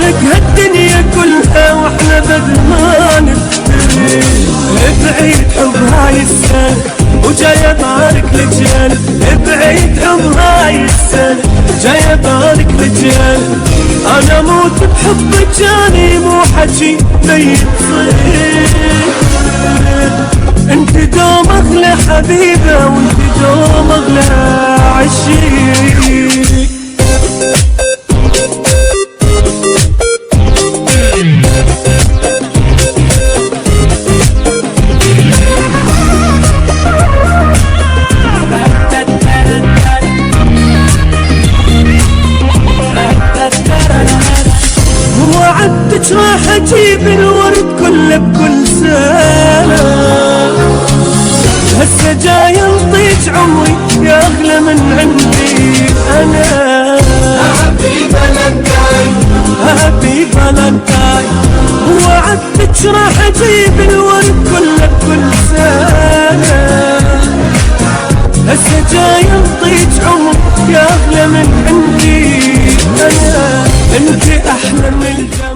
نفارق هالدنيا كلها واحنا بدل ما نفترق. بعيد حب هاي السنة وجاي بارك لجيال، بعيد حب هاي السنة جاي بارك لجيال. انا موت بحبك جاني مو حكي ميت صير. انت دوم اغلى حبيبة وانت دوم اغلى عشيق. وعدتك راح اجيب الورد كله بكل سنة، هسه جاي انطيك عمري يا اغلى من عندي انا. هابي فالنتاين هابي فالنتاين. وعدتك راح اجيب الورد كله بكل سنة، هسه جاي انطيك عمري يا اغلى من عندي انا. انت احلى من الجمال.